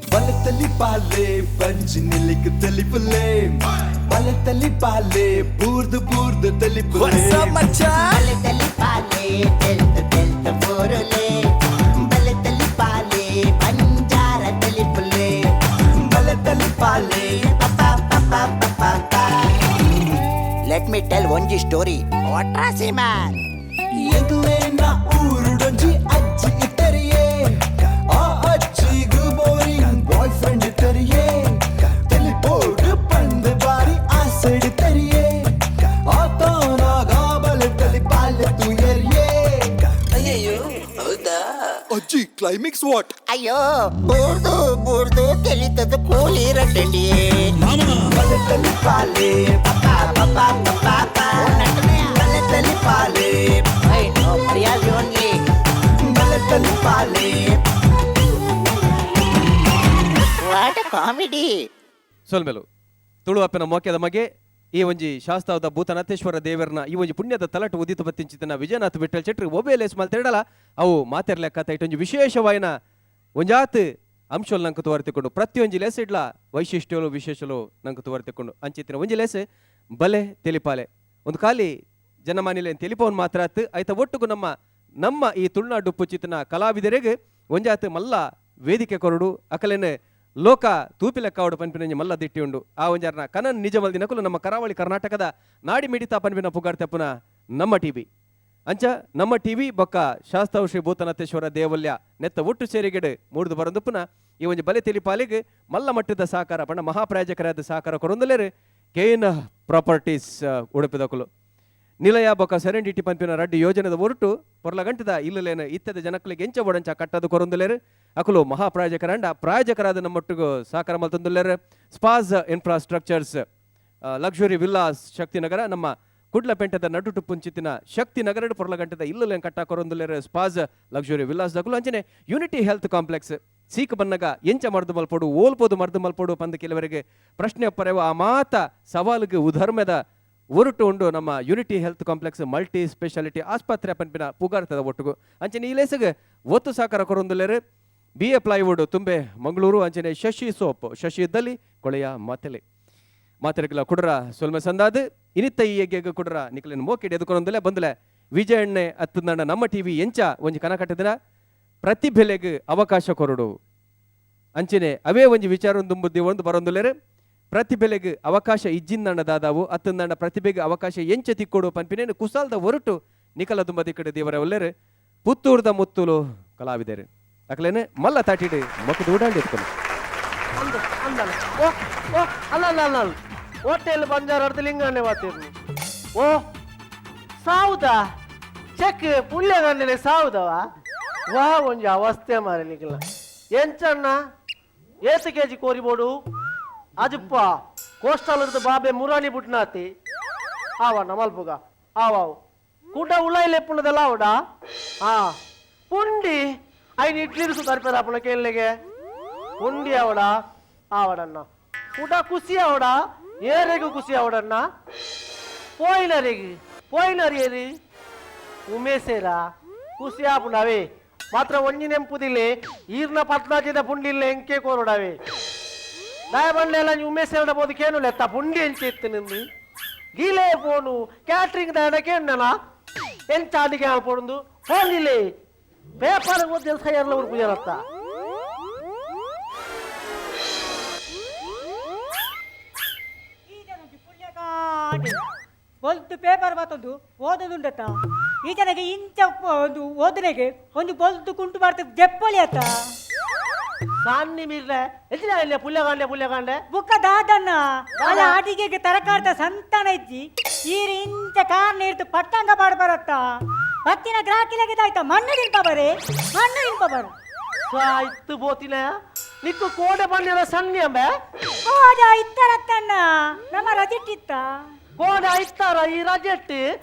ಬಲತಲಿ ಪಾಲೆ punch ನಿಲಿಕ್ ತಲಿ ಪುಲೆ ಬಲತಲಿ ಪಾಲೆ ಬೂರ್ದು ಬೂರ್ದು ತಲಿ ಪುಲೆ ಬಲತಲಿ ಪಾಲೆ ತೆಲ್ತ ತೆಲ್ತ ಬೋರಲೆ ಬಲತಲಿ ಪಾಲೆ ಪಂಜಾರ ತಲಿ ಪುಲೆ ಬಲತಲಿ ಪಾಲೆ ಲೆಟ್ ಮಿ ಟೆಲ್ ಒಂಜಿ ಸ್ಟೋರಿ ಒಟ್ರಾಸಿ ಮ್ಯಾನ್ ಎದುರೇನ ಊರುಡೊಂಜಿ ಅಜ್ಜಿ ಇಟ್ಟರಿಯೇ ಆ ಅಜ್ಜಿಗೂ ಬೋರಿಂಗ್ ಬಾಯ್ ಫ್ರೆಂಡ್ ಇಟ್ಟರಿಯೇ ತಲಿಪೋಡು ಪಂದ್ ಬಾರಿ ಆಸೆಡ್ ತರಿಯೇ ಆತನಾಗ ಬಲತಲಿ ಪಾಲೆ ತುಯರಿಯೇ ಅಯ್ಯಯ್ಯೋ ಹೌದಾ ಅಜ್ಜಿ ಕ್ಲೈಮ್ಯಾಕ್ಸ್ ವಾಟ್ ಅಯ್ಯೋ ಬೂರ್ದು ಬೂರ್ದು ತೆಲಿತದ ಕೂಲಿರಟಂಡಿಯೇ ಬಲತಲಿ ಪಾಲೆ ಬಲತಲಿ ಪಾಲೆ ಬಲತಲಿ ಪಾಲೆ ವಾಟ್ ಕಾಮಿಡಿ ಸೊಲ್ಮೆಲು ತುಳುವಪ್ಪನ ಮೋಕ್ಯದ ಮಗೆ ಈ ಒಂಜಿ ಶಾಸ್ತಾವದ ಭೂತನಾಥೇಶ್ವರ ದೇವರನ ಈ ಒಂಜಿ ಪುಣ್ಯದ ತಲಟು ಉದಿತ ಬತ್ತಿಂಚಿತನ ವಿಜಯನಾಥ್ ಬಿಟ್ಟಲ್ ಚೆಟ್ರಿ ಒಬೇಲೇಸ್ ಮಾಲ್ತೇಡಲ ಅವು ಮಾತೆರ್ಲೆಕ್ಕ ಇಟ್ಟೊಂಜಿ ವಿಶೇಷವಾಯಿನ ಒಂಜಾತ್ ಅಂಶಲ್ ನಂಗೆ ತೋರ್ತಿಕೊಂಡು ಪ್ರತಿಯೊಂಜಿ ಲೆಸ್ ಇಡ್ಲ ವೈಶಿಷ್ಟ್ಯಲು ವಿಶೇಷಲು ನಂಗೆ ತೋರ್ತಿಕೊಂಡು ಅಂಚಿತ್ತಿನ ಒಂಜಿ ಲೆಸ್ ಬಲೆ ತೆಲಿಪಾಲೆ ಒಂದು ಖಾಲಿ ಜನಮಾನಿಲೆ ತೆಲಿಪವನ್ ಮಾತ್ರ ಆತು ಆಯ್ತ ಒಟ್ಟುಗು ನಮ್ಮ ಈ ತುಳುನಾಡು ಉಪ್ಪುಚಿತನ ಕಲಾವಿದರಿಗೆ ಒಂಜಾತ್ ಮಲ್ಲ ವೇದಿಕೆ ಕೊರಡು ಅಕಲೇನೆ ಲೋಕ ತೂಪಿಲೆಕ್ಕ ಪನ್ಪಿನ ಮಲ್ಲ ದಿಟ್ಟಿ ಉಂಡು ಆ ಒಂಜಾರನ ಕನನ್ ನಿಜ ಮಲ್ದಿನಕುಲು ನಮ್ಮ ಕರಾವಳಿ ಕರ್ನಾಟಕದ ನಾಡಿ ಮಿಡಿತ ಪನ್ಪಿನ ಪುಗಾರ್ತಪ್ಪನ ನಮ್ಮ ಟಿವಿ ಅಂಚ ನಮ್ಮ ಟಿವಿ ಬೊಕ್ಕ ಶಾಸ್ತಾವ್ ಶ್ರೀ ಭೂತನಾಥೇಶ್ವರ ದೇವಲ್ಯ ನೆತ್ತ ಒಟ್ಟು ಸೇರಿಗೆಡು ಮೂಡ್ದು ಬರಂದುಪ್ಪನ ಈ ಒಂಜಿ ಬಲೆ ತೆಲಿಪಾಲಿಗೆ ಮಲ್ಲ ಮಟ್ಟದ ಸಹಕಾರ ಪಂಡ ಮಹಾಪ್ರಾಯೋಜಕರಾದ ಸಹಕಾರ ಕೊರೊಂದಲೇರು ಕೇನ್ ಪ್ರಾಪರ್ಟೀಸ್ ಉಡುಪಿದಕುಲು ನಿಲಯ ಬೊಕ್ಕ ಸೆರೆಂಡಿಟಿ ಪಂಪಿನ ರಡ್ಡಿ ಯೋಜನೆದ ಹೊರಟು ಪೊರ್ಲ ಗಂಟದ ಇಲ್ಲಲೇನು ಇತ್ತದ ಜನಕ್ಕಲಿಗೆ ಎಂಚ ಒಡಂಚ ಕಟ್ಟದು ಕೊರೊಂದಲೇರು ಅಕುಲು ಮಹಾಪ್ರಾಯೋಜಕರಂಡ ಪ್ರಾಯೋಜಕರಾದ ನಮ್ಮೊಟ್ಟಿಗೂ ಸಹಕಾರ ಮಲ್ತೊಂದುಲ್ಲೇರು ಸ್ಪಾಸ್ ಇನ್ಫ್ರಾಸ್ಟ್ರಕ್ಚರ್ಸ್ ಲಕ್ಸುರಿ ವಿಲ್ಲಾಸ್ ಶಕ್ತಿನಗರ ನಮ್ಮ ಕುಡ್ಲಪೆಂಟದ ನಡುಟು ಪುಂಚಿತಿನ ಶಕ್ತಿ ನಗರಡು ಪೊರ್ಲ ಗಂಟದ ಇಲ್ಲಲೇನು ಕಟ್ಟ ಕೊರೊಂದುಲ್ಲೇರು ಸ್ಪಾಸ್ ಲಕ್ಸುರಿ ವಿಲ್ಲಾಸ್ ದಕುಲು ಅಂಚನೆ ಯೂನಿಟಿ ಹೆಲ್ತ್ ಕಾಂಪ್ಲೆಕ್ಸ್ ಸೀಕ್ ಬನ್ನಗ ಎಂಚ ಮರ್ದು ಮಲ್ಪೋಡು ಓಲ್ಪೋದು ಮರ್ದು ಮಲ್ಪೋಡು ಪಂದ ಕೆಲವರಿಗೆ ಪ್ರಶ್ನೆ ಪರೆವ ಆ ಮಾತ ಸವಾಲಿಗೆ ಉಧರ್ಮದ ಹೊರಟು ಉಂಡು ನಮ್ಮ unity health complex multi speciality ಆಸ್ಪತ್ರೆ ಪಂಪಿನ ಪುಗಾರ್ತದ ಒಟ್ಟುಗು ಅಂಚನೆ ಈ ಲೇಸಿಗೆ ಒತ್ತು ಸಾಕಾರ ಕೊರೊಂದುಲ್ಲೇರು BA ಪ್ಲೈವುಡ್ ತುಂಬೆ ಮಂಗಳೂರು ಅಂಚನೆ ಶಶಿ ಸೋಪ್ ಶಶಿ ಇದ್ದಲ್ಲಿ ಕೊಳೆಯ ಮಾತೆರೆಗಳ ಕುಡ್ರ ಸೊಲ್ಮೆ ಸಂದಾದ್ ಇನಿತ್ತ ಈ ಎಗ್ಗೆಗ ಕುಡ್ರ ನಿಖಲಿನ ಮೋಕೆಡ್ ಎದುಕೊಂದಲೆ ಬಂದಲೆ ವಿಜಯಣ್ಣೆ ಹತ್ತದ ನಮ್ಮ ಟಿವಿ ಎಂಚ ಒಂಜಿ ಕನಕಟ್ಟದಿನ ಪ್ರತಿಭೆಲೆಗೆ ಅವಕಾಶ ಕೊರಡು ಅಂಚನೆ ಅವೇ ಒಂಜಿ ವಿಚಾರ ದುಂಬುದ್ದಿ ಒಂದು ಬರೊಂದುಲೇರು ಪ್ರತಿಭೆಲೆಗೆ ಅವಕಾಶ ಇಜ್ಜಿಂದಂಡ ದಾದಾವು ಅತ್ತಂದಂಡ ಪ್ರತಿಭೆಗೆ ಅವಕಾಶ ಎಂಚ ತಿಕ್ಕೊಡು ಪನ್ಪಿನೇನು ಕುಸಾಲ್ದ ಹೊರಟು ನಿಖಲ ದುಂಬ ದಿಕ್ಕಡೆ ದೇವರ ಒಲ್ಲೇರು ಪುತ್ತೂರ್ದ ಮುತ್ತುಲು ಕಲಾವಿದರು ಅಕ್ಲೇನೆ ಮಲ್ಲ ತಾಟಿಡು ಮಕ್ಕಳು ಊಡಾಂಡಿ ಎತ್ಕೊಂಡು ಅಲ್ಲ ಹೋಟೆಲ್ ಬಂಜಾರ ಅರ್ಧ ಲಿಂಗಣ್ಣೆ ಮಾತಿರ್ಲಿ ಓ ಸಾವುದಾ ಚೆಕ್ ಪುಳ್ಯಗಣ್ಣನೆ ಸಾವುದವಾ ವಾ ಒಂಜಿ ಅವಸ್ಥೆ ಮಾರಲಿಕ್ಕಿಲ್ಲ ಎಂಚಣ್ಣ ಏತು ಕೆಜಿ ಕೋರಿಬೋಡು ಅಜಪ್ಪ ಕೋಸ್ಟಲ್ ಬಾಬೆ ಮುರಾಣಿ ಬುಟ್ನಾತಿ ಆವ ನಮಲ್ಪುಗ ಆವಾವು ಕೂಟ ಉಳ್ಳಾಯಿ ಲೆಪ್ಪುಣದಲ್ಲ ಅವಡ ಹಾ ಪುಂಡಿ ಐದು ಇಡ್ಲಿ ತರ್ಪೇರ ಅಪ್ಪನ ಕೇಳಿಗೆ ಪುಂಡಿ ಅವಡ ಆವಡನ್ನ ಊಟ ಖುಷಿ ಅವಡ ಏರೆಗೂ ಖುಷಿ ಅವಡನ್ನ ಪೋಯಿನರಿ ಉಮೇಶೇರ ಖುಷಿ ಆಪುಂಡವೇ ಮಾತ್ರ ಒಂಜಿ ನೆಂಪುದಿಲ್ಲೆ ಈರ್ನ ಪತ್ನಾಚಿದ ಪುಂಡಿಲ್ಲ ಎಂಕೆ ಕೋರುಡವೇ ದಯ ಬಂಡೆಲ್ಲ ಉಮೇಶ್ ಬೋದು ಕೇನು ಲೆತ್ತ ಪುಂಡಿ ಎಂಚೆ ಇತ್ತು ನಿಂದು ಗೀಲೇ ಫೋನು ಕ್ಯಾಟ್ರಿಂಗ್ ದಾಡ ಕೇಳಣ ಎಂಚ ಅಡಿಗೆ ಆಳ್ಪೊಂದು ಫೋನ್ ಇಲ್ಲೇ ಪೇಪರ್ ಓದಿ ಎಲ್ಲ ಊರು ಪೂಜಾರತ್ತ ಬೊಲ್ತು ಪೇಪರ್ ಬರ್ತದ್ದು ಓದದುಂಡತ್ತ ಈ ಜನಗೆ ಇಂಚ ಒಂದು ಓದನೆಗೆ ಒಂದು ಬೊಲ್ತು ಕುಂಟು ಬರ್ತದೆ ಜಪ್ಪಳಿ ಅತ್ತ ಸಾನ್ನಿ ಮೀರ್ಲೆ ಎತ್ತಿನ ಪುಲ್ಯಗಾಂಡೆ ಬುಕ್ಕ ದಾದಣ್ಣ ಅಲ್ಲ ಅಡಿಗೆಗೆ ತರಕಾರ್ತ ಸಂತಾನ ಇಜ್ಜಿ ಈರಿ ಇಂಚ ಕಾರ್ ನೀರ್ತು ಪಟ್ಟಂಗ ಬರತ್ತ ಬತ್ತಿನ ಗ್ರಾಕಿಲಾಗಿದ್ದಾಯ್ತ ಮಣ್ಣು ನಿಂಪ ಬರು ಇತ್ತು ಬೋತಿನ ನಿಕ್ಕು ಕೋಡೆ ಬಣ್ಣ ಸಣ್ಣ ಅಂಬೆ ಓದ ಇತ್ತರತ್ತಣ್ಣ ನಮ್ಮ ರಜಿಟ್ಟಿತ್ತ ಕೋಡೆ ಐತಾರ ಈ ರಜೆಟ್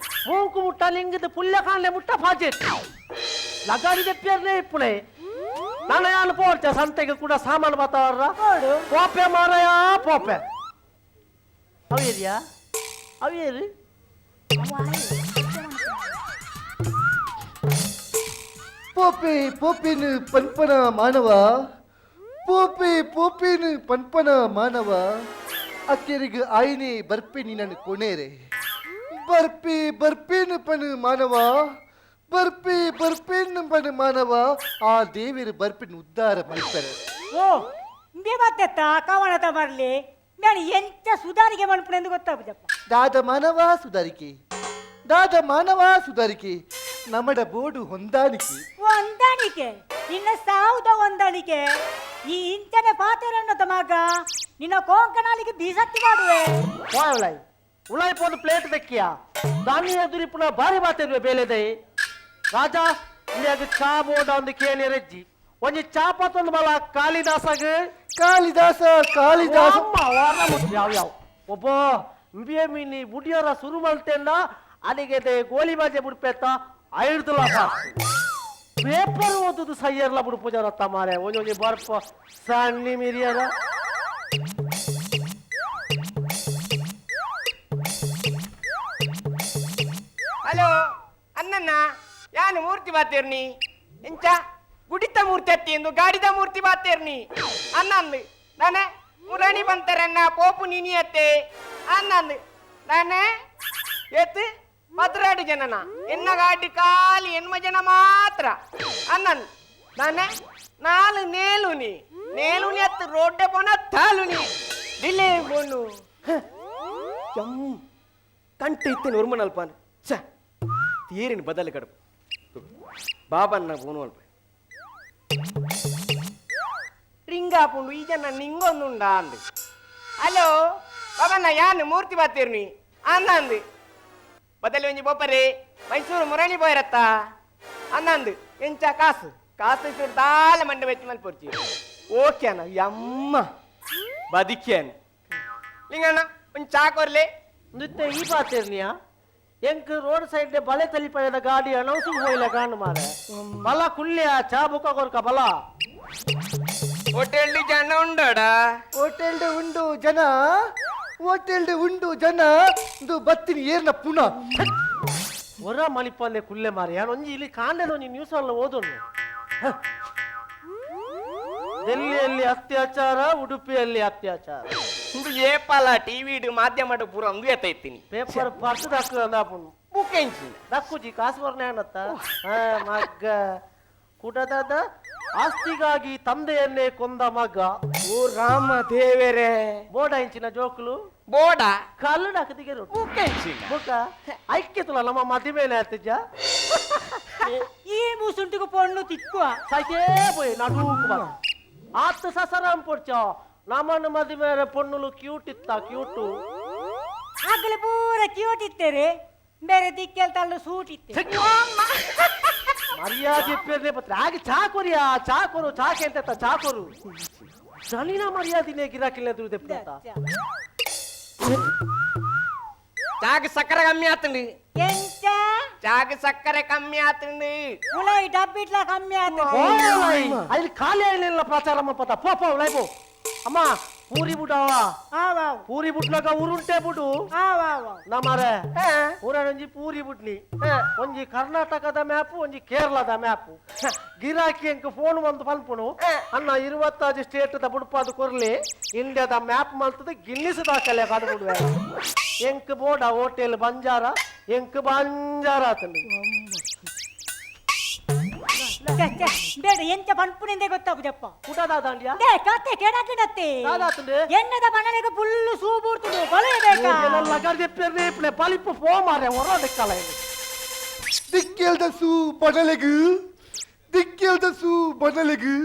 ಮೂಕು ಮುಟ್ಟ ಲಿಂಗದ ಪುಲ್ಯಕಾಂಡೆ ಮುಟ್ಟ ಪಾಜೆಟ್ ಲಗಾಡಿ ತೆಪ್ಪಿಯರ್ನೇ ಇಪ್ಪುಳೆ ನಾನು ಯಾನು ಪೋಡ್ತೆ ಸಂತೆಗೆ ಕೂಡ ಸಾಮಾನು ಬರ್ತಾವ್ರ ಪೋಪೆ ಮಾರಯ ಪೋಪೆ ಅವೇರಿ ಪೋಪಿನ ಪನ್ಪನ ಮಾನವ ಪೋಪಿನ ಪನ್ಪನ ಮಾನವ ಅಕ್ಕೆರಿಗೆ ಆಯ್ನೆ ಬರ್ಪೇನಿ ನನ್ನ ಕೊನೇರೆ ಬರ್ಪಿನ ಪನ ಮಾನವ ಬರ್ಪಿನ ಪನ ಮಾನವ ಆ ದೇವಿರ ಬರ್ಪಿನ ಉದ್ಧಾರ ಮಾಡ್ತಾರೆ ಓ ಇಂಬೆ ಬತ್ತೆತ್ತ ಕವಣತ ಮರಲಿ ನಾನು ಎಂತ ಸುಧಾರಿಕೆ ಮಾಡ್ಪುಣ ಎಂದು ಗೊತ್ತಾಗುದಪ್ಪ ದಾದ ಮಾನವ ಸುಧಾರಿಕೆ ನಮ್ಮಡ ಬೋಡು ಹೊಂದಾಣಿಕೆ ಹೊಂದಾಣಿಕೆ ನಿನ್ನ ಸಾವುದ ಹೊಂದಾಣಿಕೆ ಈ ಇಂಚನೆ ಪಾತೆರನ್ನತ ಮಗ ನಿನ್ನ ಕೊಂಕನಾಲಿಗೆ ಬೀಸತ್ತಿ ಮಾಡುವೆ ಉಳಾಯ್ ಉಳಾಯ್ ಪೋದು ಪ್ಲೇಟ್ ತೆಕ್ಕಿಯ ದಾನಿ ಎದುರಿ ಪುನಃ ಬಾರಿ ಮಾತಿರುವೆ ಬೇಲೆದೆ ರಾಜ ಇಲ್ಲಿ ಅದು ಚಾ ಬೋಡ ಒಂದು ಕೇಳಿ ರಜ್ಜಿ ಒಂಜಿ ಚಾ ಪತ್ತೊಂದು ಬಲ ಕಾಳಿದಾಸ ಅಮ್ಮ ವಾರ ಮುಟ್ಟಿ ಯಾವ ಒಬ್ಬ ಮೀನಿ ಬುಡಿಯೋರ ಶುರು ಮಲ್ತೆಂಡ ಅಲ್ಲಿಗೆ ಗೋಲಿ ಬಾಜೆ ಬುಡ್ಪೆತ್ತ ಐಡ್ದುಲ ಪೇಪರ್ ಓದುದು ಸಯ್ಯರ್ಲ ಬುಡು ಪೂಜಾರತ್ತ ಮಾರೆ ಒಂಜೊಂಜಿ ಬರ್ಪ ಸಣ್ಣಿ ಮಿರಿಯರ ಹಲೋ ಅನ್ನನ್ನ ಯಾನು ಮೂರ್ತಿ ಬಾತೇರ್ನಿ ಎಂಚ ಗುಡಿತ ಮೂರ್ತಿ ಅತ್ತಿ ಎಂದು ಗಾಡಿದ ಮೂರ್ತಿ ಬಾತೇರ್ನಿ ಅನ್ನಂದು ನಾನೆ ಮುರಣಿ ಬಂತಾರನ್ನ ಪೋಪು ನೀನಿ ಅತ್ತೆ ಅನ್ನಂದು ನಾನೆ ಎತ್ತು 12 ಜನನ ಎನ್ನ ಗಾಡಿ ಕಾಲಿ ಎನ್ಮ ಜನ ಮಾತ್ರ ಅನ್ನಂದು ನಾನೆ 4 ನೇಲುನಿ ಅತ್ತು ರೋಡ್ಡೆ ಪೋನ ತಾಲುನಿ ದಿಲ್ಲೇ ಬೋನು ಕಂಟು ಇತ್ತೇನೆ ಉರ್ಮನಲ್ಪಾನ ಛ ತೀರಿನ ಬದಲು ಕಡುಪು ಬಾಬನ್ನ ಬೋನು ಅಲ್ಪ ರಿಂಗಾಪುಂಡು ಈ ಜನ ನಿಂಗೊಂದುಂಡ ಅಂದು ಹಲೋ ಬಾಬಣ್ಣ ಯಾನು ಮೂರ್ತಿ ಬಾತೀರ್ನಿ ಅನ್ನಂದು ಬದಲು ಒಂಜಿ ಬೊಬ್ಬರಿ ಮೈಸೂರು ಮುರಣಿ ಬೋಯ್ರತ್ತ ಅನ್ನಂದು ಎಂಚ ಕಾಸು ಇಟ್ಟು ದಾಲ ಮಂಡೆ ಬೆಚ್ಚಿ ಮಲ್ ಪೊರ್ಚಿ ಓಕೆ ಅಣ್ಣ ಯಮ್ಮ ಬದಿಕ್ಯಾನ ಲಿಂಗಣ್ಣ ಒಂದು ಚಾ ಕೊರ್ಲೆ ನೃತ್ಯ ಈ ಬಾತೇರ್ನಿಯಾ ಎಂಕ್ ರೋಡ್ ಸೈಡ್ ಬಲೆ ತಲಿಪಯದ ಗಾಡಿ ಅನೌನ್ಸ್ ಹೋಯ್ಲ ಕಾಣು ಮಾರೆ ಬಲ ಕುಲ್ಯ ಚಾ ಬುಕ್ಕ ಕೊರ್ಕ ಬಲ ಹೋಟೆಲ್ ಜನ ಉಂಡೋಡ ಹೋಟೆಲ್ಡ್ ಉಂಡು ಜನ ಇದು ಬತ್ತಿನಿ ಏರ್ನ ಪುನಃ ಹೊರ ಮಣಿಪಲ್ಲೆ ಕುಲ್ಲೆ ಮಾರಿ ಒಂಜಿ ಇಲ್ಲಿ ಕಾಂಡೆದ ಒಂಜಿ ನ್ಯೂಸ್ ಅಲ್ಲ ಓದೋನು ಡೆಲ್ಲಿಯಲ್ಲಿ ಅತ್ಯಾಚಾರ ಉಡುಪಿಯಲ್ಲಿ ಅತ್ಯಾಚಾರ ಇದು ಏಪಲ ಟಿವಿ ಮಾಧ್ಯಮ ಪೂರ ಒಂದು ಎತ್ತೈತೀನಿ ಪೇಪರ್ ಪರ್ಸ್ ದಕ್ಕು ಅಂದಾಪುನು ಬುಕ್ ಎಂಚಿ ದಕ್ಕುಜಿ ಕಾಸು ಬರ್ನೆ ಅನ್ನತ್ತ ಮಗ್ಗ ಕುಟದ ಆಸ್ತಿಗಾಗಿ ತಂದೆಯನ್ನೇ ಕೊಂದ ಮಗ ಓ ರಾಮ ದೇವರೇ ಬೋಡ ಇಂಚಿನ ಜೋಕುಲು ಬೋಡ ಕಲ್ಲು ಡಾಕದಿಗೆ ಬುಕ್ ಎಂಚಿ ಬುಕ್ಕ ಐಕ್ಯತುಲ ನಮ್ಮ ಮದಿಮೇಲೆ ಆತಿಜ ಈ ಮೂಸುಂಟಿಗೂ ಪೊಣ್ಣು ತಿಕ್ಕುವ ಸೈಕೇ పోయి ನಡುಕು ಬರ ಆತ್ತು ಸಸರಾಮ್ ಪೊಡ್ಚೋ ನಮ್ಮನ್ನು ಮದಿಮೇಲೆ ಪೊಣ್ಣುಲು ಕ್ಯೂಟ್ ಇತ್ತ ಕ್ಯೂಟು ಆಗಲೇ ಪೂರ ಕ್ಯೂಟ್ ಇತ್ತೇರೆ ಬೇರೆ ದಿಕ್ಕೆಲ್ತಲ್ಲು ಸೂಟ್ ಇತ್ತೆ ಮರ್ಯಾದೆ ಪೇರ್ನೆ ಪತ್ರ ಹಾಗೆ ಚಾ ಕೊರಿಯಾ ಚಾ ಕೊರು ಚಾಕೆ ಅಂತ ಚಾ ಕೊರು ಜನಿನ ಮರ್ಯಾದಿನೇ ಗಿರಾಕಿಲ್ಲ ದುರ್ದೆ ಪುತ್ತ చాకి సక్కర కమ్మి అవుతుంది ಎಂತ చాకి సక్కర కమ్మి అవుతుంది ಉಳಾಯಿ ಡಬ್ಬಿಟ್ಲ ಕಮ್ಮಿ ಆತ ಅಲ್ಲಿ ಖಾಲಿ ಆಗಿಲ್ಲ ಪ್ರಚಾರ ಮಪ್ಪತ್ತ ಪೋಪ ಲೈಬೋ ಅಮ್ಮ ಪೂರಿ ಬುಡವಾ ಆವಾವ್ ಪೂರಿ ಬುಟ್ಲಾಗ ಊರುಂಟೆ ಬುಡು ಆವಾವ್ ನಮ್ಮರೆ ಊರೊಂಜಿ ಪೂರಿ ಬುಟ್ನಿ ಒಂಜಿ ಕರ್ನಾಟಕದ ಮ್ಯಾಪು ಒಂಜಿ ಕೇರಳದ ಮ್ಯಾಪು ಗಿರಾಕಿ ಎಂಕ್ ಫೋನ್ ಒಂದು ಪನ್ಪುಣು ಅನ್ನ 26 ಸ್ಟೇಟ್ ದ ಬುಡ್ಪಾದು ಕೊರ್ಲಿ ಇಂಡಿಯಾದ ಮ್ಯಾಪ್ ಮಲ್ತದ ಗಿನ್ನಿಸ್ ದಾಖಲೆ ಕಾಡು ಬಿಡುವೆ ಎಂಕ್ ಬೋಡ ಹೋಟೆಲ್ ಬಂಜಾರ ಎಂಕ್ ಬಂಜಾರ ಆತಂದು ಬೇಡ ಎಂತ ಪನ್ಪುನಿಂದೆ ಗೊತ್ತಾಗುದಪ್ಪ ಕುಟದ ದಾಂಡ್ಯ ಕತ್ತೆ ಕೆಡಕಿಡತ್ತೆ ದಾದಾತಂದೆ ಎನ್ನದ ಮನಲೆಗೆ ಫುಲ್ಲು ಸೂ ಬೂರ್ತದೆ ಬಲೆಬೇಕಾ ಲಗರ್ದೆ ಪೆರ್ನೆ ಪಲಿಪ್ಪು ಫೋ ಮಾರೆ ಹೊರದಕ್ಕಲ್ಲ ಇದು ದಿಕ್ಕೆಲ್ದ ಸೂ ಬಡಲೆಗು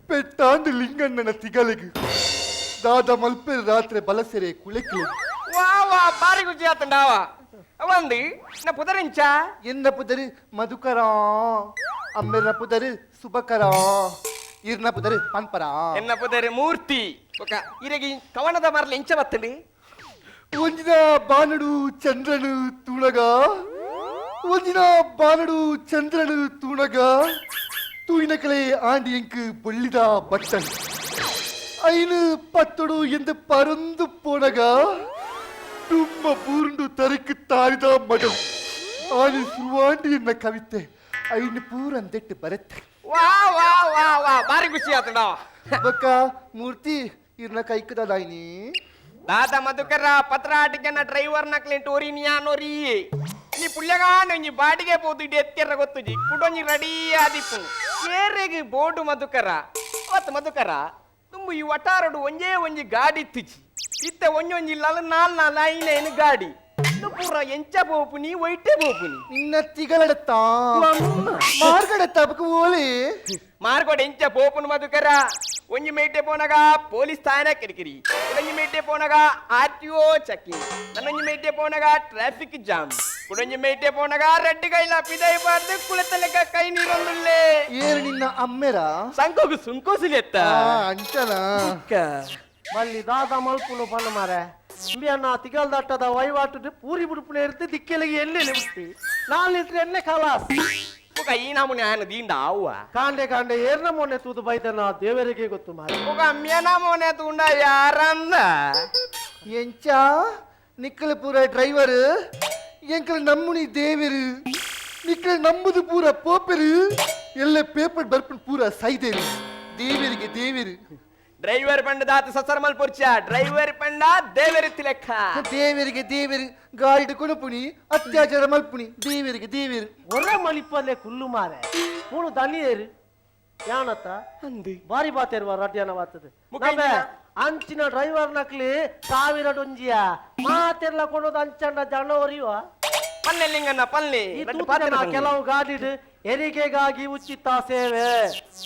ಪೆಟ್ಟಾಂಡು ಲಿಂಗಣ್ಣನ ತಿಗಲೆಗು ದಾದ ಮಲ್ಪೆ ರಾತ್ರಿ ಬಲಸೆರೆ ಕುಳೆಕಿಲೆ వా వా బారి గురించి చేస్తుండావా అవంది నా పుదరించా ಎನ್ನ ಪುದರಿ ಮಧುಕರ ಅಮ್ಮೆರ ಪುದರಿ ಸುಬಕರ ಇರ್ನ ಪುದರಿ ಪನ್ಪರ ఎన్న పుదరి మూర్తి ఒక ఇరగి కవనద మరలు ఎంచ బತ್ತండి ಒಂದಿನ ಬಾನಡು ಚಂದ್ರನು ತೂಣಗ ತೂಯಿನ ಕಲೆ ಆಂಡಿ ಎಂಕು ಬೊಳ್ಳಿದ ಬಟ್ಟನ್ ಐನು ಪತ್ತೊಡು ಎಂದು ಪರಂದು ಪೋನಗ ತುಂಬ ಪೂರ್ಣು ತರಕು ತಾರಿದ ಮಡಂ ಆನಿ ಸುರುವಾಂಡಿ ಎನ್ನ ಕವಿತೆ ಐನು ಪೂರಂದೆಟ್ಟು ಬರುತ್ತೆ వా వా వా వా బారి గురించి చేస్తుండావా ಬೊಕ್ಕ ಮೂರ್ತಿ ಇರ್ನ ಕೈಕದಾಯ್ನಿ ದಾದ ಮಧುಕರ ಪತ್ರ ಆಟಿಕೆನ ಡ್ರೈವರ್ ನಕ್ಲಿ ಟೋರಿನಿಯಾ ನೋರಿ ನೀ ಪುಳ್ಯಗಾನೊಂಜಿ ಬಾಡಿಗೆ ಪೋದು ಇಡಿ ಎತ್ತೆರ ಗೊತ್ತುಜಿ ಕುಡೊಂಜಿ ರೆಡಿ ಆದಿಪ್ಪು ಏರೆಗೆ ಬೋರ್ಡು ಮಧುಕರ ಅವತ್ತು ಮಧುಕರ ತುಂಬ ಈ ಒಟ್ಟಾರಡು ಒಂಜೇ ಒಂಜಿ ಗಾಡಿ ಇತ್ತಿಜಿ ಇತ್ತ ಒಂಜೊಂಜಿ ನಾಲ್ ಐನೇನು ಗಾಡಿ ಪೂರ ಎಂಚ ಬೋಪುನಿ ಒಯ್ಟೆ ಬೋಪುನಿ ನಿನ್ನ ತಿಗಳಡತ್ತ ಮಾರ್ಗಡತ್ತ ಬೊಕ್ಕ ಓಲಿ ಮಾರ್ಗೋಡ್ ಎಂಚ ಬೋಪುನು ಮಧುಕರ ಒಂಜಿ ಮೇಟೆ ಪೋನಗ ಪೊಲೀಸ್ ಠಾಣೆ ಕಿರಿಕಿರಿ ಕುಡಂಜಿ ಮೇಟೆ ಪೋನಗ RTO ಚೆಕಿಂಗ್ ನನ್ನೊಂಜಿ ಮೇಟೆ ಪೋನಗ ಟ್ರಾಫಿಕ್ ಜಾಮ್ ಕುಡಂಜಿ ಮೇಟೆ ಪೋನಗ ರೆಡ್ ಕೈಲ ಪಿದೈ ಬಾರ್ದು ಕುಳಿತಲೆಕ್ಕ ಕೈ ನೀರೊಂದುಲ್ಲೆ ಏರು ನಿನ್ನ ಅಮ್ಮೆರ ಸಂಕೋಗು ಸುಂಕೋಸಿಲೆತ್ತ ಅಂಚನ ಮಲ್ಲಿ ದಾದ ಮಲ್ಪುನು ಪನ್ನ ಮಾರೆ ಅನ್ನ ತಿಗಲ್ ದಟ್ಟದ ವಹಿವಾಟು ಪೂರಿ ಬುಡುಪುನ ಇರುತ್ತೆ ದಿಕ್ಕೆಲೆಗೆ ಎಣ್ಣೆ ಬಿಡ್ತಿ 4 ಲೀಟರ್ ಎಣ್ಣೆ ಖಲಾಸ್ ಮುಖ ಈ ನಮೂನೆ ಆಯನ ದೀಂಡ ಅವ್ವ ಕಾಂಡೆ ಕಾಂಡೆ ಏರ್ನ ಮೊನ್ನೆ ತೂದು ಬೈದನ ದೇವರಿಗೆ ಗೊತ್ತು ಮಾರೆ ಮುಖ ಮ್ಯಾನ ಮೋನೆ ತೂಂಡ ಯಾರಂದ ಎಂಚ ನಿಕ್ಕಲ ಪೂರ ಡ್ರೈವರ್ ಎಂಕಲ ನಮ್ಮುನಿ ದೇವರು ನಿಕ್ಕಲ ನಮ್ಮದು ಪೂರ ಪೋಪರು ಎಲ್ಲ ಪೇಪರ್ ಬರ್ಪನ್ ಪೂರ ಸೈದೇರು ದೇವರಿಗೆ ದೇವರು ಡ್ರೈವರ್ ಪಂಡ ದಾತ ಸಸರ ಮಲ್ಪುರ್ಚ ಡ್ರೈವರ್ ಪಂಡ ದೇವರಿತ್ತಿ ಲೆಕ್ಕ ದೇವರಿಗೆ ದೇವರು ಗಾಡಿ ಕೊಣಪುನಿ ಅತ್ಯಾಚಾರ ಮಲ್ಪುನಿ ದೇವರಿಗೆ ದೇವರು ಒರ ಮಲಿಪಲ್ಲೆ ಕುಲ್ಲು ಮಾರೆ ಮೂರು ದನಿಯೇರು ಯಾನತ್ತ ಅಂದಿ ಬಾರಿ ಬಾತೇರುವ ರಡ್ಯಾನ ಬಾತದೆ ಮುಖ ನಮ್ಮೆ ಇಂಚಿನ? ಅಂಚಿನ ಡ್ರೈವರ್ ನಕ್ಲಿ 1000 ಡೊಂಜಿಯ ಮಾತೆಲ್ಲ ಕೊಡೋದು ಅಂಚಂಡ ಜನ ಒರಿಯುವ ಪಲ್ಲೆ ಲಿಂಗಣ್ಣ ಪಲ್ಲೆ ಈ ತೂತಿನ ಕೆಲವು ಗಾಡಿಡ್ ಹೆರಿಗೆಗಾಗಿ ಉಚಿತ ಸೇವೆ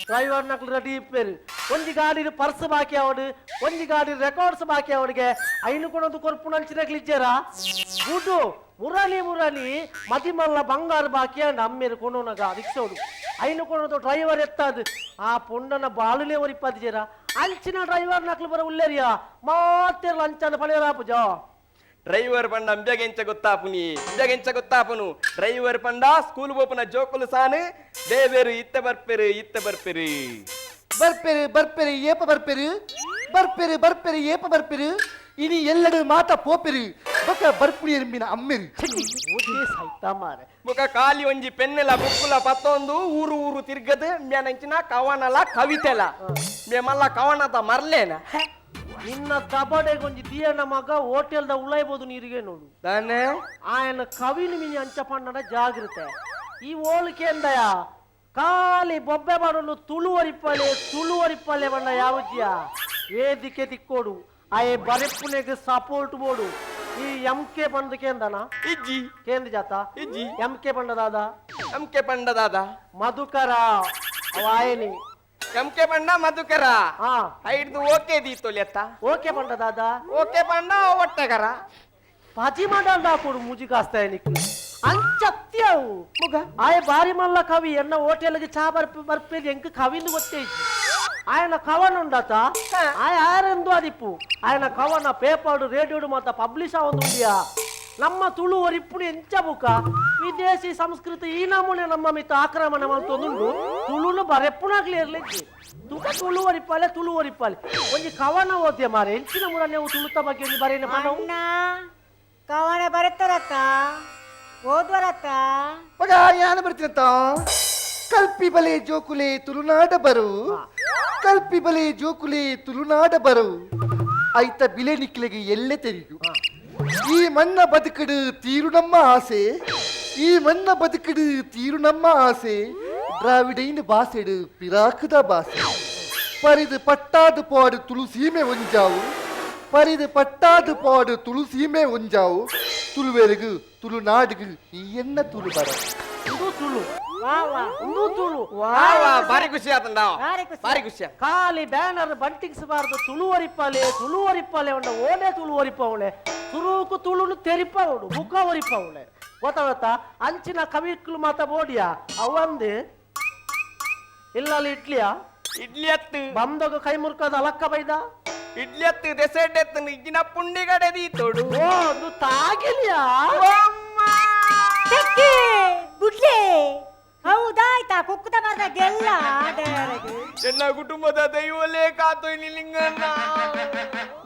ಡ್ರೈವರ್ ನಕ್ಲು ರೆಡಿ ಇಪ್ಪೇರು ಒಂಜಿ ಗಾಡಿ ಪರ್ಸ್ ಬಾಕಿ ಅವಡು ಒಂಜಿ ಗಾಡಿ ರೆಕಾರ್ಡ್ಸ್ ಬಾಕಿ ಅವಡಿಗೆ ಐನು ಕೊಡೋದು ಕೊರ್ಪು ನಂಚಿನಕ್ಲಿ ಇಜ್ಜಾರ ಗುಡ್ಡು ಮುರಳಿ ಮದಿಮಲ್ಲ ಬಂಗಾರ ಬಾಕಿ ಅಂಡ್ ಅಮ್ಮೇರು ಕೊಣೋನಗ ರಿಕ್ಷೋಡು ಐನು ಕೊಡೋದು ಡ್ರೈವರ್ ಎತ್ತದು ಆ ಪುಂಡನ ಬಾಳುಲೆ ಒರಿಪ್ಪದಿಜೇರ ಅಂಚಿನ ಡ್ರೈವರ್ ನಕ್ಲು ಬರ ಉಲ್ಲೇರಿಯ ಮಾತೆಲ್ಲ ಅಂಚನ ಪಡೆಯರ ಪೂಜಾ ಡ್ರೈವರ್ ಪಂಡ ಅಂಬ್ಯಗೆಂಚ ಗೊತ್ತಾಪುನು ಡ್ರೈವರ್ ಪಂಡ ಸ್ಕೂಲ್ ಬೋಪನ ಜೋಕುಲು ಸಾನು ದೇವೇರು ಇತ್ತ ಬರ್ಪೆರು ಬರ್ಪೆರು ಏಪ ಬರ್ಪೆರು ಏಪ ಬರ್ಪೆರು ಇನಿ ಎಲ್ಲಡು ಮಾತ ಪೋಪೆರು ಬೊಕ್ಕ ಬರ್ಪುಡಿ ಎರ್ಮಿನ ಅಮ್ಮೆರು ಸಾಯ್ತಾ ಮಾರೆ ಮುಖ ಖಾಲಿ ಒಂಜಿ ಪೆನ್ನೆಲ ಬುಕ್ಕುಲ ಪತ್ತೊಂದು ಊರು ತಿರ್ಗದು ಮ್ಯಾನಂಚಿನ ಕವನಲ ಕವಿತೆಲ ಮೇಮಲ್ಲ ಕವನದ ಮರ್ಲೇನ ನಿನ್ನ ಕಬಡೆಗೆ ಒಂಜಿ ದಿಯನ ಮಗ ಹೋಟೆಲ್ದ ಉಳೈಬೋದು ನೀರಿಗೆ ನೋಡು ತಾನೆ ఆయన ಕವಿನು ಮಿನಿ ಅಂಚ ಪಂಡನ ಜಾಗ್ರತೆ ಈ ಓಳಿಕೆ ಅಂದಯ ಖಾಲಿ ಬೊಬ್ಬೆ ಮಾಡಲು ತುಳುವರಿಪ್ಪಲೆ ಬಣ್ಣ ಯಾವಜ್ಜಿಯ ವೇದಿಕೆ ತಿಕ್ಕೋಡು ಆಯೆ ಬರೆಪ್ಪುನೆಗೆ ಸಪೋರ್ಟ್ ಬೋಡು ಈ ಎಂಕೆ ಬಂದಕ್ಕೆ ಅಂದನ ಇಜ್ಜಿ ಕೇಂದ್ರ ಜಾತ ಇಜ್ಜಿ ಎಂಕೆ ಬಂಡದಾದ ಎಂಕೆ ಪಂಡದಾದ ಮಧುಕರ ಅವಾಯನಿ ಎಂಕೆ ಪಂಡ ಮಧುಕರ ಹಾ ಐಡ್ದು ಓಕೆ ದೀತೊಲಿ ಅತ್ತ ಓಕೆ ಬಂಡದಾದ ಓಕೆ ಪಂಡ ಒಟ್ಟೆಗರ ಪಾಜಿ ಮಾಡಲ್ದ ಕೊಡು ಮುಜಿ ಕಾಸ್ತಾಯ ನಿಕ್ಕು ಅಂಚತ್ಯವು ಮುಗ ಆಯ ಬಾರಿ ಮಲ್ಲ ಕವಿ ಎನ್ನ ಹೋಟೆಲ್ಗೆ ಚಾ ಬರ್ಪೇಲಿ ಎಂಕ ಕವಿಂದು ಗೊತ್ತೇ ఆయన కవన్ ఉండత ಆಯರಂದು ಅದಿಪ್ಪು ఆయన ಕವನ ಪೇಪರ್ ರೇಡಿಯೋಡು ಮಾತ ಪಬ್ಲಿಷ್ ಆವೊಂದುಂಡಿಯಾ ನಮ್ಮ ತುಳುವರು ఇప్పుడు ಎಂಚ ಬುಕ ವಿದೇಶಿ ಸಂಸ್ಕೃತಿ ಈ ನಮೂನೆ ನಮ್ಮ ಮಿತ್ತ ಆಕ್ರಮಣ ಮಾಡ್ತೊಂದುಂಡು ತುಳುನು ಬರೆಪ್ಪುನಾಗ್ಲಿ ಇರ್ಲಿಕ್ಕೆ ತುಕ ತುಳುವರಿಪ್ಪಲೆ ಒಂಜಿ ಕವನ ಓದ್ಯ ಮಾರೆ ಎಂಚಿನ ಮುರ ನೀವು ತುಳುತ ಬಗ್ಗೆ ಒಂದು ಬರೆಯನ ಅಣ್ಣ ಕವನ ಬರುತ್ತಾರತ್ತ ಓದ್ವರತ್ತ ಮಗ ಯಾನ ಬರ್ತೀನಂತ ಕಲ್ಪಿ ಬಲೆ ಜೋಕುಲೆ ತುಳುನಾಡ ಬರು ಐತ ಬಿಲೆ ನಿಕ್ಲೆಗೆ ಎಲ್ಲೆ ತೆರಿಗು ಈ ಮಣ್ಣ ಬದುಕಡು ತೀರು ನಮ್ಮ ಆಸೆ ದ್ರಾವಿಡೆயின் ಬಾಸೆಡು ಪಿರಾಕದ ಬಾಸೆ ಪರಿದು ಪಟ್ಟಾದು ಪಾಡು ತುಳು ಸೀಮೆ ಒಂಜಾವು ತುಳುವೆರುಗು ತುಳುನಾಡುಗು ಈ ಎನ್ನ ತುಳು ಬರ ತುಳು ಭಾರಿ ಖುಷಿ ಆತಂಡ ಭಾರಿ ಖುಷಿ ಖಾಲಿ ಬ್ಯಾನರ್ ಬಂಟಿಕ್ಸಬಾರ್ದು ತುಳುವರಿಪ್ಪಲೆ ಉಂಡ ಓನೇ ತುಳುವರಿಪ್ಪವಳೆ ಸುರೂಕು ತುಳುನು ತೆರಿಪವಳು ಮುಖ ಒರಿಪವಳೆ ಗೊತ್ತಾಗತ್ತಾ ಅಂಚಿನ ಕವಿಕ್ಲು ಮಾತ ಬೋಡಿಯಾ ಅವಂದು ಇಲ್ಲಲ್ಲಿ ಇಡ್ಲಿ ಅತ್ತು ಬಂದೋಗ ಕೈ ಮುರ್ಕದ ಅಲಕ್ಕ ಬೈದ ಇಡ್ಲಿ ಅತ್ತು ದೆಸೆಡೆತ್ತು ಇಜ್ಜಿನ ಪುಂಡಿಗಡೆ ದೀತೋಡು ಓ ಅದು ತಾಗಿಲಿಯಾ ಗುಡ್ಲೆ ಹೌದಾಯ್ತಾ ಕುಕ್ಕುತ ಮಾರ್ದ ಗೆಲ್ಲ ಎನ್ನ ಕುಟುಂಬದ ದೈವಲೇ ಕಾತೋಯ್ ನಿಲಿಂಗಣ್ಣ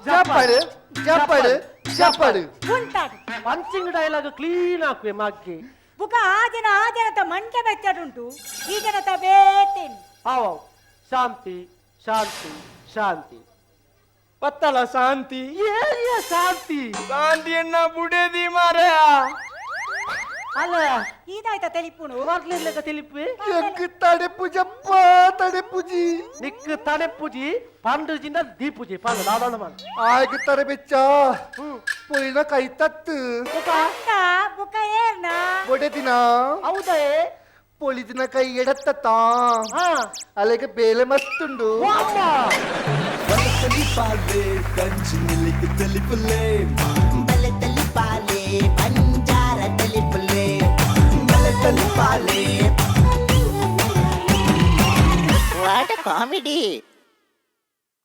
ಜಾಪಾಡು ಉಂಟಾಡು ಪಂಚಿಂಗ್ ಡೈಲಾಗ್ ಕ್ಲೀನ್ ಹಾಕುವೆ ಮಗ್ಗೆ ಬುಕ ಆ ಜನತ ಮಂಟ ಬೆಚ್ಚಡುಂಟು ಈ ಜನತ ಬೇತೇನು ಅವ ಶಾಂತಿ ಶಾಂತಿ ಶಾಂತಿ ಪತ್ತಲ ಶಾಂತಿ ಏರಿಯ ಶಾಂತಿ ಶಾಂತಿಯನ್ನ ಬುಡೇದಿ ಮಾರಾಯ. ಅಲ್ಲ ಇದಾಯ್ತಾ ತೆಲಿಪುನು ಮೊದ್ಲೆಲ್ಲಕ ತಿಳಿಪಿ ಎಂಕ್ ತಡೆಪುಜಪ್ಪ ತಡೆಪುಜಿ ನಿಕ್ ತಡೆಪುಜಿ ಪಂಡುಜಿಂದ ದೀಪುಜಿ ಪಂಡು ಲಾಡೋಣ ಮಾಡ ಆಯ್ಕೆ ತರ ಬೆಚ್ಚ ಪುಳಿನ ಕೈ ತತ್ತು ಅಕ್ಕ ಬುಕ್ಕ ಏರ್ನ ಒಡೆದಿನ ಹೌದೇ ಪೊಳಿದಿನ ಕೈ ಎಡತ್ತ ಹಾ ಅಲ್ಲಿಗೆ ಬೇಲೆ ಮಸ್ತುಂಡು ವಾಮ್ಮ. ಬಲತಲಿ ಪಾಲೆ ಕಂಚು ನಿಲಿಕ್ ತಲಿಪುಲೆ ಬಲತಲಿ ಪಾಲೆ ಬಂಜಾರ ತಲಿಪುಲೆ ಬಲತಲಿ ಪಾಲೆ ವಾಟ್ ಕಾಮಿಡಿ